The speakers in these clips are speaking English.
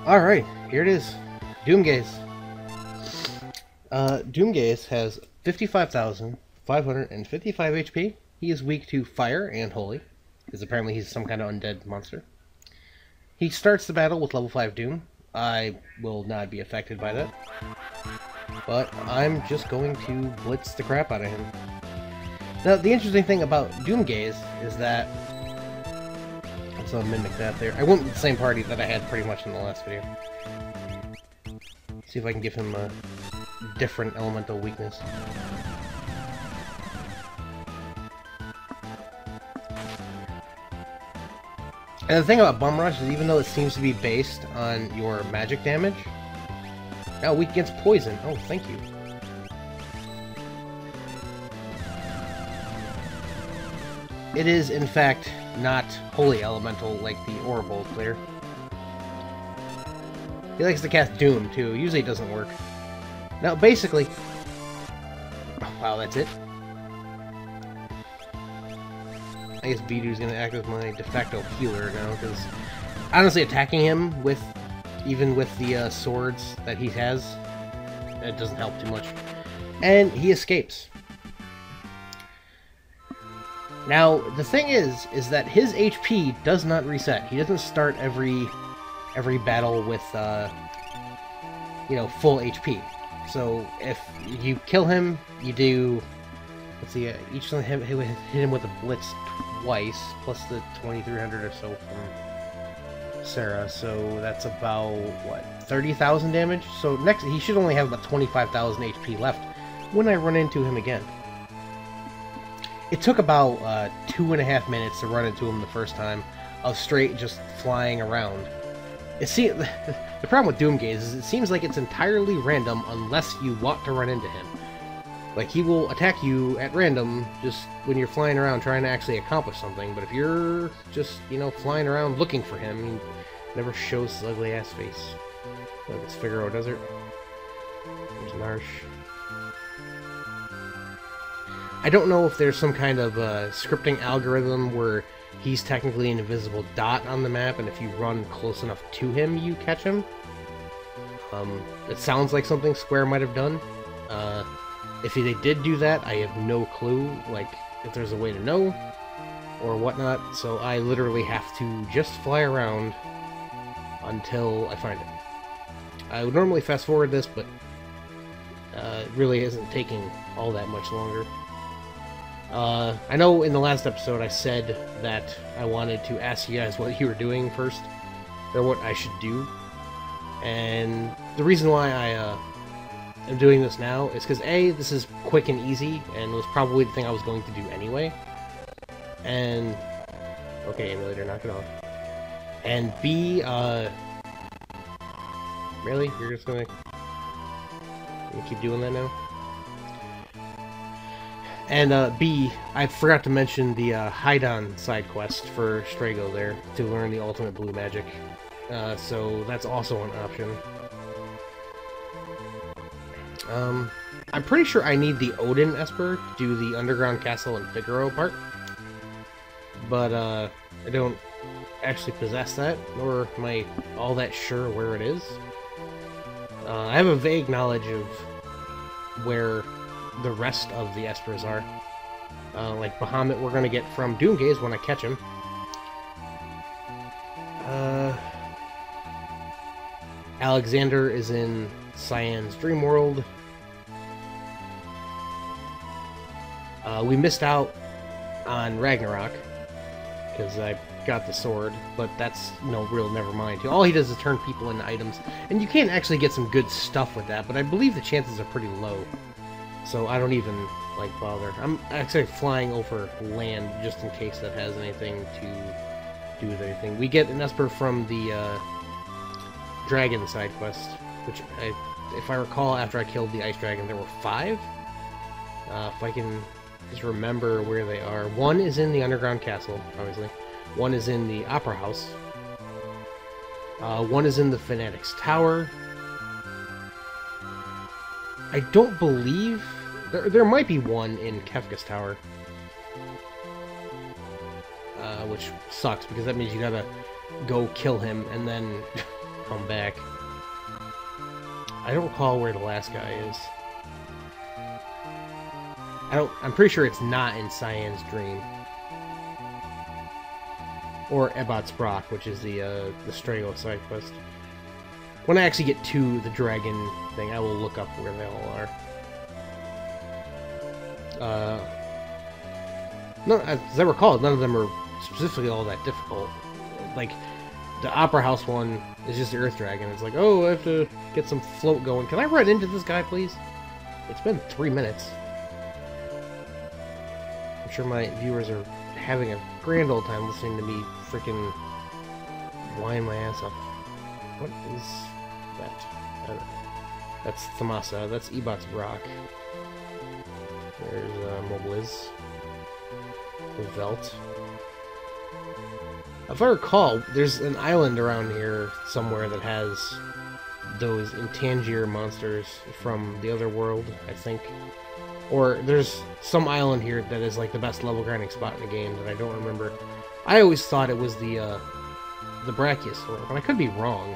Alright, here it is. DoomGaze. DoomGaze has 55,555 HP. He is weak to fire and holy, because apparently he's some kind of undead monster. He starts the battle with level 5 Doom. I will not be affected by that. But I'm just going to blitz the crap out of him. Now, the interesting thing about DoomGaze is that... Let's mimic that there. I went with the same party that I had pretty much in the last video. See if I can give him a different elemental weakness. And the thing about Bum Rush is even though it seems to be based on your magic damage, now weak against poison. Oh, thank you. It is, in fact, not Holy Elemental like the Orbital clear. He likes to cast Doom, too. Usually it doesn't work. Now, basically... Wow, that's it? I guess Vidu's gonna act as my de facto healer now, because... Honestly, attacking him with... Even with the swords that he has, it doesn't help too much. And he escapes. Now, the thing is that his HP does not reset. He doesn't start every battle with, you know, full HP. So, if you kill him, you do... Let's see, each time hit him with a blitz twice, plus the 2,300 or so from Sarah. So, that's about, what, 30,000 damage? So, next, he should only have about 25,000 HP left when I run into him again. It took about 2.5 minutes to run into him the first time of straight just flying around. The problem with DoomGaze is it seems like it's entirely random unless you want to run into him. Like, he will attack you at random just when you're flying around trying to actually accomplish something, but if you're just, you know, flying around looking for him, he never shows his ugly ass face. Like it's Figaro Desert. There's Narsh. I don't know if there's some kind of scripting algorithm where he's technically an invisible dot on the map, and if you run close enough to him, you catch him. It sounds like something Square might have done. If they did do that, I have no clue, like, if there's a way to know, or whatnot, so I literally have to just fly around until I find it. I would normally fast forward this, but it really isn't taking all that much longer. I know in the last episode I said that I wanted to ask you guys what you were doing first, or what I should do, and the reason why I am doing this now is because A, this is quick and easy, and was probably the thing I was going to do anyway, and, okay, emulator, knock it off, and B, really? You're just gonna keep doing that now? And B, I forgot to mention the Hydon side quest for Strago there, to learn the ultimate blue magic. So that's also an option. I'm pretty sure I need the Odin Esper to do the Underground Castle and Figaro part. But I don't actually possess that, nor am I all that sure where it is. I have a vague knowledge of where the rest of the Espers are. Like Bahamut we're gonna get from DoomGaze when I catch him. Alexander is in Cyan's Dream World. We missed out on Ragnarok because I got the sword, but that's no real never mind. All he does is turn people into items, and you can actually get some good stuff with that, but I believe the chances are pretty low. So I don't even, like, bother. I'm actually flying over land just in case that has anything to do with anything. We get an Esper from the Dragon side quest, which, if I recall, after I killed the Ice Dragon, there were 5. If I can just remember where they are. One is in the Underground Castle, obviously. One is in the Opera House. One is in the Fanatic's Tower. I don't believe... There might be one in Kefka's Tower. Which sucks, because that means you gotta go kill him, and then come back. I don't recall where the last guy is. I'm pretty sure it's not in Cyan's Dream. Or Ebot's Brock, which is the Strago side quest. When I actually get to the dragon thing, I will look up where they all are. No, as I recall, none of them are specifically all that difficult. Like, the Opera House one is just the Earth Dragon. It's like, oh, I have to get some float going. Can I run into this guy, please? It's been 3 minutes. I'm sure my viewers are having a grand old time listening to me freaking whine my ass off. What is that? I don't know. That's Thamasa. That's Ebot's Brock. There's Mobliz. Velt. If I recall, there's an island around here somewhere that has those Intangier monsters from the other world, I think. Or there's some island here that is like the best level grinding spot in the game that I don't remember. I always thought it was the Brachiosaur, but I could be wrong.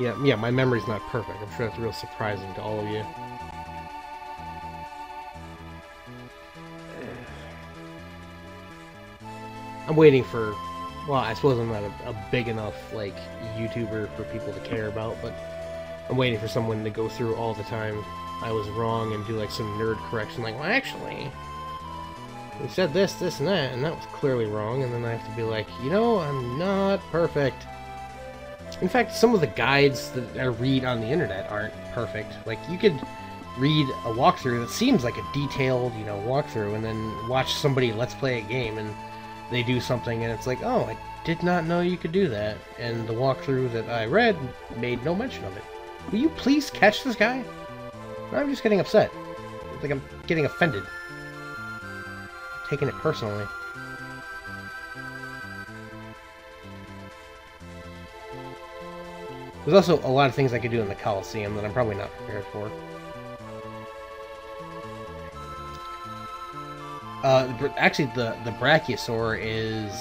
Yeah, my memory's not perfect. I'm sure that's real surprising to all of you. I'm waiting for, well, I suppose I'm not a big enough, like, YouTuber for people to care about, but I'm waiting for someone to go through all the time I was wrong and do, like, some nerd correction, like, well, actually, we said this, this, and that was clearly wrong, and then I have to be like, you know, I'm not perfect. In fact, some of the guides that I read on the internet aren't perfect. Like, you could read a walkthrough that seems like a detailed, you know, walkthrough, and then watch somebody let's play a game, and they do something, and it's like, oh, I did not know you could do that. And the walkthrough that I read made no mention of it. Will you please catch this guy? I'm just getting upset. Like I'm getting offended. I'm taking it personally. There's also a lot of things I could do in the Coliseum that I'm probably not prepared for. Actually, the Brachiosaur is...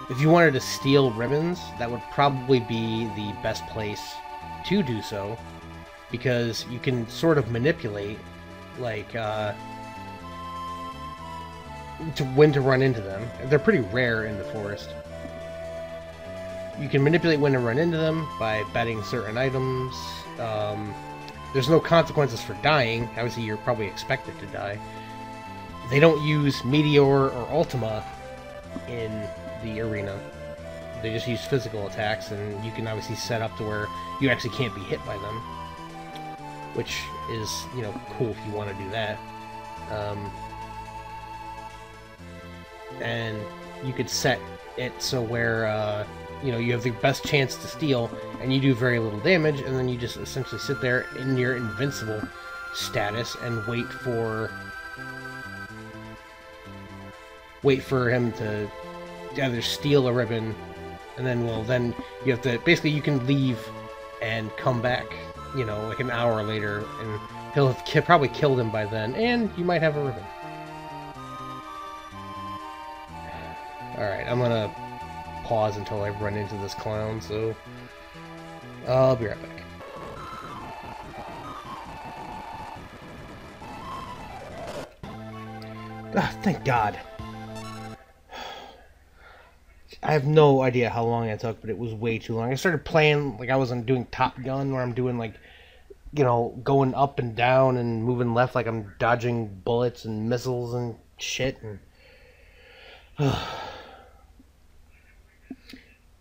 If you wanted to steal ribbons, that would probably be the best place to do so. Because you can sort of manipulate, like, when to run into them. They're pretty rare in the forest. You can manipulate when to run into them by betting certain items. There's no consequences for dying. Obviously, you're probably expected to die. They don't use Meteor or Ultima in the arena. They just use physical attacks, and you can obviously set up to where you actually can't be hit by them. Which is, you know, cool if you want to do that. And you could set it so where, you know, you have the best chance to steal, and you do very little damage, and then you just essentially sit there in your invincible status and wait for him to either steal a ribbon, and then, well, then you have to, basically you can leave and come back, you know, like an hour later, and he'll have probably killed him by then, and you might have a ribbon. Alright, I'm gonna pause until I run into this clown, so I'll be right back. Ah, thank God. I have no idea how long it took, but it was way too long. I started playing like I wasn't doing Top Gun, where I'm doing, like, you know, going up and down and moving left like I'm dodging bullets and missiles and shit. And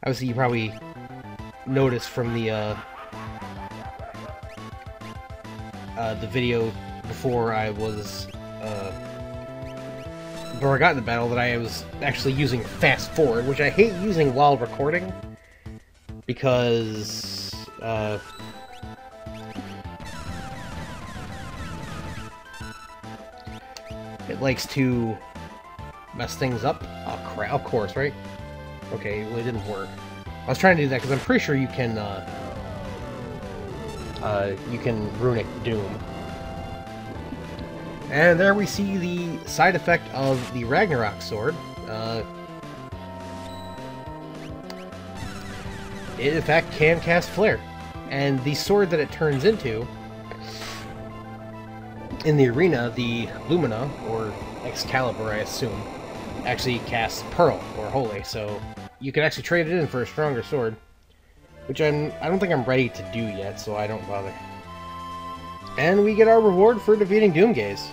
obviously, you probably noticed from the video before I was before I got in the battle that I was actually using fast forward, which I hate using while recording because it likes to mess things up. Oh crap! Of course, right? Okay, well, it didn't work. I was trying to do that because I'm pretty sure you can runic Doom. And there we see the side effect of the Ragnarok sword. it in fact can cast Flare. And the sword that it turns into in the arena, the Lumina, or Excalibur, I assume, actually casts Pearl, or Holy, so you can actually trade it in for a stronger sword. Which I don't think I'm ready to do yet, so I don't bother. And we get our reward for defeating DoomGaze.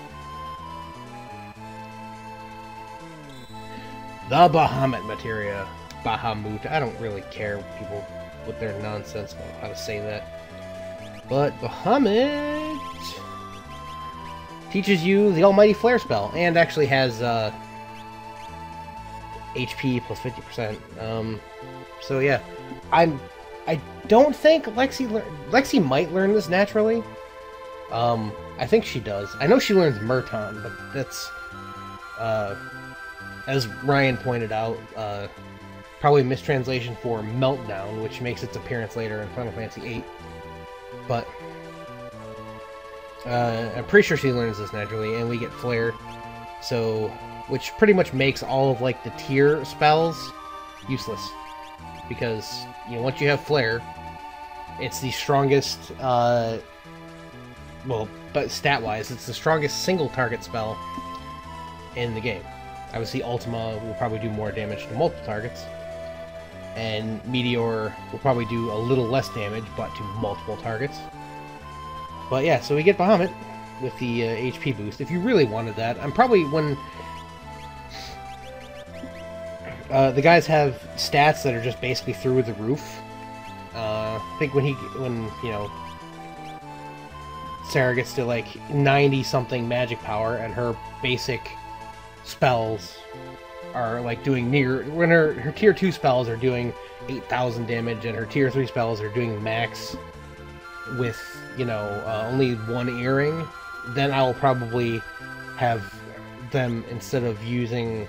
The Bahamut materia. Bahamut. I don't really care people with their nonsense about how to say that. But Bahamut teaches you the Almighty Flare spell, and actually has HP plus 50%. So yeah, I don't think Lexi might learn this naturally. I think she does. I know she learns Murton, but that's as Ryan pointed out, probably a mistranslation for Meltdown, which makes its appearance later in Final Fantasy VIII. But I'm pretty sure she learns this naturally, and we get Flare, so which pretty much makes all of like the tier spells useless, because you know, once you have Flare, it's the strongest. Well, but stat-wise, it's the strongest single target spell in the game. Obviously, Ultima will probably do more damage to multiple targets, and Meteor will probably do a little less damage, but to multiple targets. But yeah, so we get Bahamut with the HP boost. If you really wanted that, I'm probably when the guys have stats that are just basically through the roof. I think when you know, Sarah gets to like 90-something magic power, and her basic spells are like doing when her tier 2 spells are doing 8,000 damage, and her tier 3 spells are doing max with, you know, only one earring, then I'll probably have them, instead of using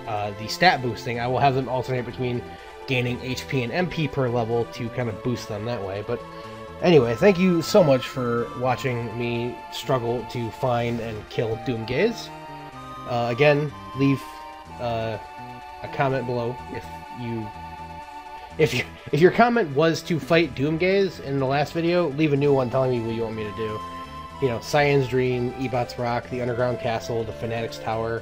the stat boosting, I will have them alternate between gaining HP and MP per level to kind of boost them that way. But anyway, thank you so much for watching me struggle to find and kill DoomGaze. Again, leave a comment below if your comment was to fight DoomGaze in the last video. Leave a new one telling me what you want me to do. You know, Cyan's Dream, Ebot's Rock, the Underground Castle, the Fanatic's Tower,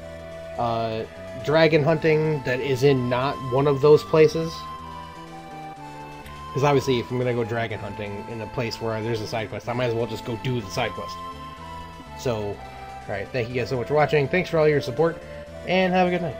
dragon hunting that is in not one of those places. Because obviously, if I'm going to go dragon hunting in a place where there's a side quest, I might as well just go do the side quest. So, alright, thank you guys so much for watching. Thanks for all your support, and have a good night.